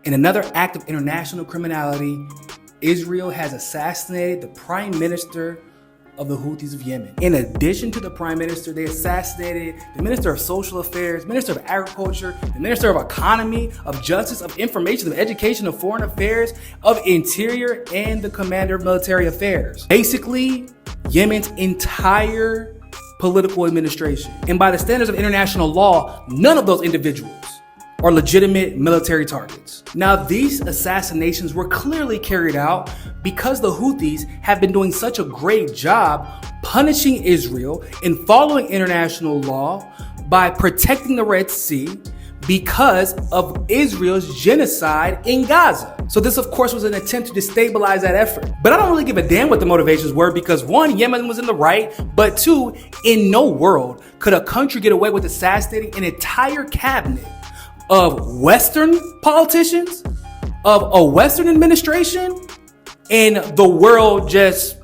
In another act of international criminality, Israel has assassinated the prime minister of the Houthis of Yemen. In addition to the prime minister, they assassinated the minister of social affairs, minister of agriculture, the minister of economy, of justice, of information, of education, of foreign affairs, of interior, and the commander of military affairs. Basically, Yemen's entire political administration. And by the standards of international law, none of those individuals are legitimate military targets. Now, these assassinations were clearly carried out because the Houthis have been doing such a great job punishing Israel and following international law by protecting the Red Sea because of Israel's genocide in Gaza. So this, of course, was an attempt to destabilize that effort. But I don't really give a damn what the motivations were because one, Yemen was in the right, but two, in no world could a country get away with assassinating an entire cabinet of Western politicians, of a Western administration, and the world just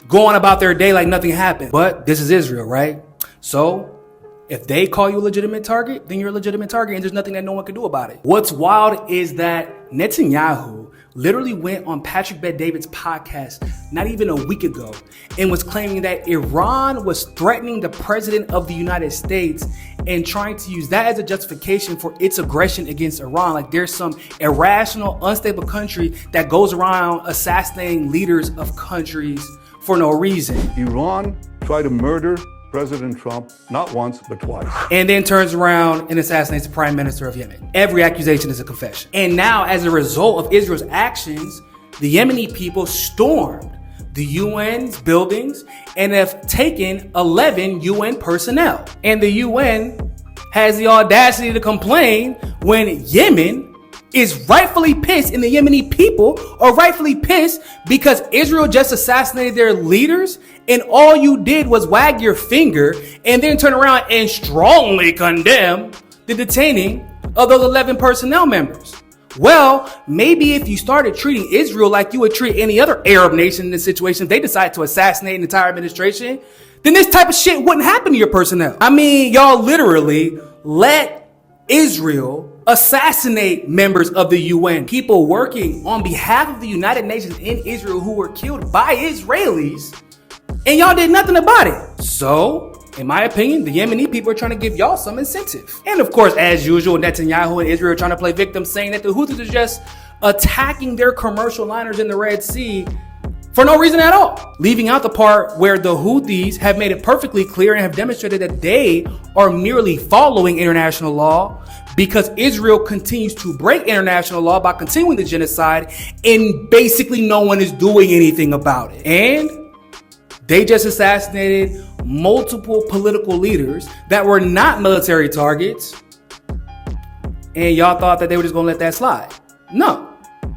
going about their day like nothing happened. But this is Israel, right? So if they call you a legitimate target, then you're a legitimate target and there's nothing that no one can do about it. What's wild is that Netanyahu literally went on Patrick Bet-David's podcast not even a week ago and was claiming that Iran was threatening the president of the United States and trying to use that as a justification for its aggression against Iran. Like there's some irrational, unstable country that goes around assassinating leaders of countries for no reason. Iran tried to murder President Trump not once, but twice. And then turns around and assassinates the prime minister of Yemen. Every accusation is a confession. And now, as a result of Israel's actions, the Yemeni people stormed the UN's buildings and have taken 11 UN personnel. And the UN has the audacity to complain when Yemen is rightfully pissed and the Yemeni people are rightfully pissed because Israel just assassinated their leaders and all you did was wag your finger and then turn around and strongly condemn the detaining of those 11 personnel members. Well, maybe if you started treating Israel like you would treat any other Arab nation in this situation, if they decide to assassinate an entire administration, then this type of shit wouldn't happen to your personnel. I mean, y'all literally let Israel assassinate members of the UN, people working on behalf of the United Nations in Israel who were killed by Israelis, and y'all did nothing about it. So, in my opinion, the Yemeni people are trying to give y'all some incentive. And of course, as usual, Netanyahu and Israel are trying to play victim, saying that the Houthis are just attacking their commercial liners in the Red Sea for no reason at all. Leaving out the part where the Houthis have made it perfectly clear and have demonstrated that they are merely following international law because Israel continues to break international law by continuing the genocide and basically no one is doing anything about it. And they just assassinated multiple political leaders that were not military targets. And y'all thought that they were just going to let that slide. No.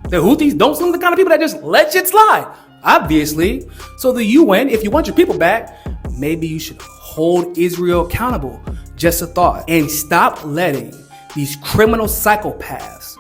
The Houthis don't seem the kind of people that just let shit slide, obviously. So the UN, if you want your people back, maybe you should hold Israel accountable. Just a thought. And stop letting these criminal psychopaths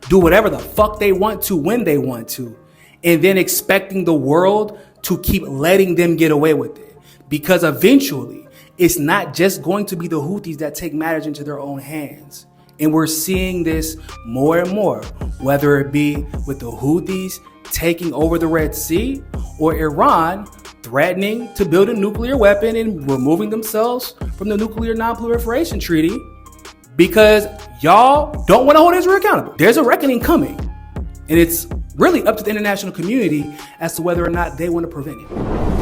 do whatever the fuck they want to when they want to. And then expecting the world to keep letting them get away with it. Because eventually, it's not just going to be the Houthis that take matters into their own hands. And we're seeing this more and more, whether it be with the Houthis taking over the Red Sea or Iran threatening to build a nuclear weapon and removing themselves from the nuclear non-proliferation treaty because y'all don't want to hold Israel accountable. There's a reckoning coming, and it's really up to the international community as to whether or not they want to prevent it.